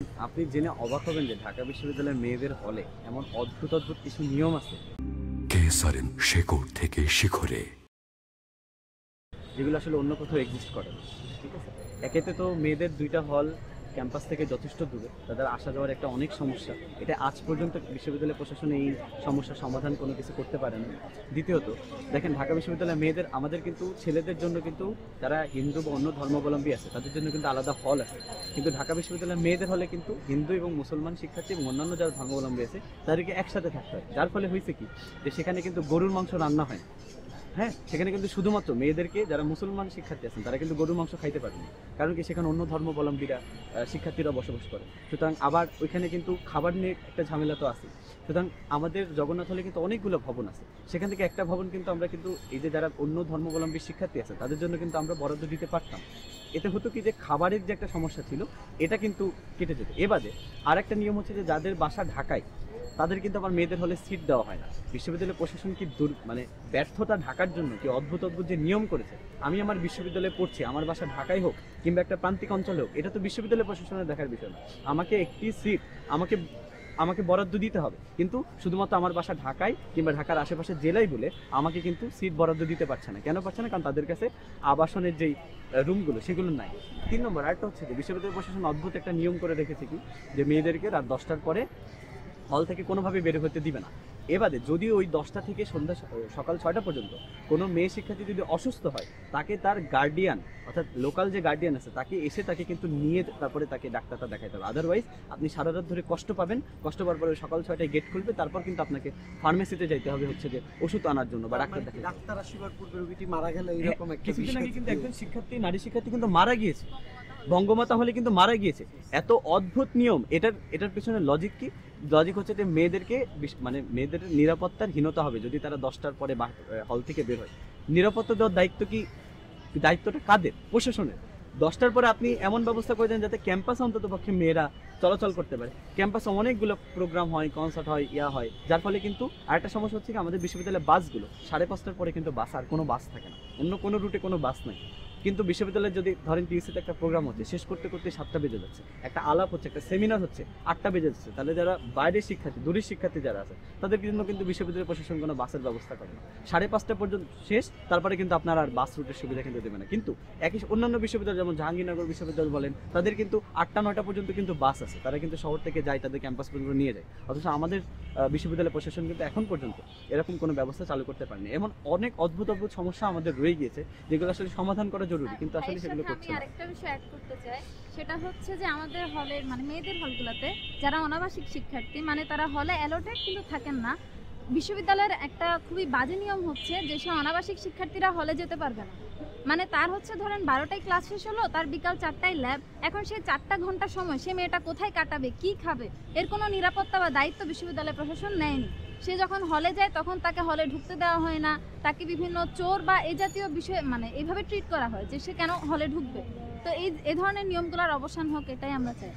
আপনি জেনে অবাক হবেন যে ঢাকা বিশ্ববিদ্যালয়ের মেয়েদের হলে এমন অদ্ভুত অদ্ভুত কিছু নিয়ম আছে কেসারেন শেকড় থেকে শিখরে, যেগুলো আসলে অন্য কোথাও এক্সিস্ট করে না। ঠিক আছে, একেতে তো মেয়েদের দুইটা হল ক্যাম্পাস থেকে যথেষ্ট দূরে, তাদের আসা যাওয়ার একটা অনেক সমস্যা। এটা আজ পর্যন্ত বিশ্ববিদ্যালয় প্রশাসন এই সমস্যার সমাধান কোনো কিছু করতে পারে না। দ্বিতীয়ত দেখেন, ঢাকা বিশ্ববিদ্যালয়ের মেয়েদের, আমাদের কিন্তু ছেলেদের জন্য কিন্তু যারা হিন্দু বা অন্য ধর্মাবলম্বী আছে তাদের জন্য কিন্তু আলাদা হল আছে, কিন্তু ঢাকা বিশ্ববিদ্যালয়ের মেয়েদের হলে কিন্তু হিন্দু এবং মুসলমান শিক্ষার্থী এবং অন্যান্য যারা ধর্মাবলম্বী আছে তাদেরকে একসাথে থাকতে হয়। যার ফলে হয়েছে কি, যে সেখানে কিন্তু গরুর মাংস রান্না হয়। হ্যাঁ, সেখানে কিন্তু শুধুমাত্র মেয়েদেরকে, যারা মুসলমান শিক্ষার্থী আছেন তারা কিন্তু গরুর মাংস খাইতে পারেন না, কারণ কি সেখানে অন্য ধর্মাবলম্বীরা শিক্ষার্থীরা বসবাস করে। সুতরাং আবার ওইখানে কিন্তু খাবার নিয়ে একটা ঝামেলা তো আছে। সুতরাং আমাদের জগন্নাথ হলে কিন্তু অনেকগুলো ভবন আছে, সেখান থেকে একটা ভবন কিন্তু আমরা কিন্তু এই যে যারা অন্য ধর্মাবলম্বী শিক্ষার্থী আছে তাদের জন্য কিন্তু আমরা বরাদ্দ দিতে পারতাম। এতে হতো কি, যে খাবারের যে একটা সমস্যা ছিল এটা কিন্তু কেটে যেত। এবারে আর একটা নিয়ম হচ্ছে যে যাদের বাসা ঢাকায় তাদের কিন্তু আবার মেয়েদের হলে সিট দেওয়া হয় না। বিশ্ববিদ্যালয় প্রশাসন কি মানে ব্যর্থতা ঢাকার জন্য কি অদ্ভুত অদ্ভুত যে নিয়ম করেছে। আমি আমার বিশ্ববিদ্যালয়ে পড়ছি, আমার বাসা ঢাকায় হোক কিংবা একটা প্রান্তিক অঞ্চলে হোক, এটা তো বিশ্ববিদ্যালয় প্রশাসনের দেখার বিষয় না। আমাকে একটি সিট আমাকে বরাদ্দ দিতে হবে, কিন্তু শুধুমাত্র আমার বাসা ঢাকায় কিংবা ঢাকার আশেপাশে জেলায় বলে আমাকে কিন্তু সিট বরাদ্দ দিতে পারছে না। কেন পারছে না? কারণ তাদের কাছে আবাসনের যেই রুমগুলো সেগুলো নাই। 3 নম্বর আরেকটা হচ্ছে যে বিশ্ববিদ্যালয় প্রশাসন অদ্ভুত একটা নিয়ম করে রেখেছে কি, যে মেয়েদেরকে রাত 10টার পরে হল থেকে কোনোভাবে বের হতে দিবে না। এবারে যদি ওই 10টা থেকে সকাল 6টা পর্যন্ত কোনো মেয়ে শিক্ষার্থী যদি অসুস্থ হয়, তাকে তার গার্ডিয়ান অর্থাৎ লোকাল যে গার্ডিয়ান আছে তাকে কিন্তু নিয়ে তারপরে তাকে ডাক্তারটা দেখাইতে হবে। আদারওয়াইজ আপনি সারা রাত ধরে কষ্ট পাবেন, কষ্ট পাওয়ার পরে সকাল 6টায় গেট খুলবে, তারপর কিন্তু আপনাকে ফার্মেসিতে যাইতে হবে হচ্ছে যে ওষুধ আনার জন্য বা ডাক্তার দেখাতে। ডাক্তার আসিবার পূর্বে রোগীটি মারা গেল, এরকম একটা কিছুদিন বিষয় আগে কিন্তু একজন নারী শিক্ষার্থী কিন্তু মারা গিয়েছে, বঙ্গমাতা হলে কিন্তু মারা গিয়েছে। এত অদ্ভুত নিয়ম, এটার পিছনে লজিক কি? লজিক হচ্ছে যে মানে মেয়েদের নিরাপত্তার হীনতা হবে যদি তারা 10টার পরে হল থেকে বের হয়। নিরাপত্তা দেওয়ার দায়িত্বটা কাদের? প্রশাসনের। 10টার পরে আপনি এমন ব্যবস্থা করে দেন যাতে ক্যাম্পাসে অন্তত পক্ষে মেয়েরা চলাচল করতে পারে। ক্যাম্পাসে অনেকগুলো প্রোগ্রাম হয়, কনসার্ট হয়, হয়, যার ফলে কিন্তু আরেকটা সমস্যা হচ্ছে কি, আমাদের বিশ্ববিদ্যালয়ের বাসগুলো 5:30টার পরে কিন্তু আর কোনো বাস থাকে না, অন্য কোনো রুটে কোনো বাস নাই। কিন্তু বিশ্ববিদ্যালয়ে যদি ধরেন টিউসিতে একটা প্রোগ্রাম হচ্ছে, শেষ করতে করতে 7টা বেজে যাচ্ছে, একটা আলাপ হচ্ছে, একটা সেমিনার হচ্ছে, 8টা বেজে যাচ্ছে, তাহলে যারা বাইরের শিক্ষার্থী, দূরের শিক্ষার্থী যারা আছে তাদের জন্য কিন্তু বিশ্ববিদ্যালয় প্রশাসন কোনো বাসের ব্যবস্থা করে না। 5:30টা পর্যন্ত শেষ, তারপরে কিন্তু আপনার আর বাস রুটের সুবিধা কিন্তু দেবে না। কিন্তু একই অন্যান্য বিশ্ববিদ্যালয় যেমন জাহাঙ্গীরনগর বিশ্ববিদ্যালয় বলেন, তাদের কিন্তু 8টা-9টা পর্যন্ত কিন্তু বাস আছে, তারা কিন্তু শহর থেকে যায়, তাদের ক্যাম্পাস পর্যন্ত নিয়ে যায়। অথচ আমাদের বিশ্ববিদ্যালয় প্রশাসন কিন্তু এখন পর্যন্ত এরকম কোনো ব্যবস্থা চালু করতে পারেনি। এমন অনেক অদ্ভুত সমস্যা আমাদের রয়ে গিয়েছে যেগুলো আসলে সমাধান করা জরুরি, কিন্তু আসলে সেগুলো করছে আমি না। আরেকটা বিষয় অ্যাড করতে চাই, সেটা হচ্ছে যে আমাদের হলের মানে মেয়েদের হলগুলোতে যারা অনাবাসিক শিক্ষার্থী, মানে তারা হলে অ্যালোটেড কিন্তু থাকেন না। বিশ্ববিদ্যালয়ের একটা খুবই বাজে নিয়ম হচ্ছে যে সে অনাবাসিক শিক্ষার্থীরা হলে যেতে পারবে না। মানে তার হচ্ছে ধরেন 12টায় ক্লাস শেষ হলো, তার বিকাল 4টায় ল্যাব, এখন সে 4টা ঘন্টা সময় সে মেয়েটা কোথায় কাটাবে, কি খাবে, এর কোনো নিরাপত্তা বা দায়িত্ব বিশ্ববিদ্যালয় প্রশাসন নেয়নি। সে যখন হলে যায় তখন তাকে হলে ঢুকতে দেওয়া হয় না, তাকে বিভিন্ন চোর বা এই জাতীয় বিষয় মানে এইভাবে ট্রিট করা হয় যে সে কেন হলে ঢুকবে। তো এই ধরনের নিয়মগুলোর অবসান হোক, এটাই আমরা চাই।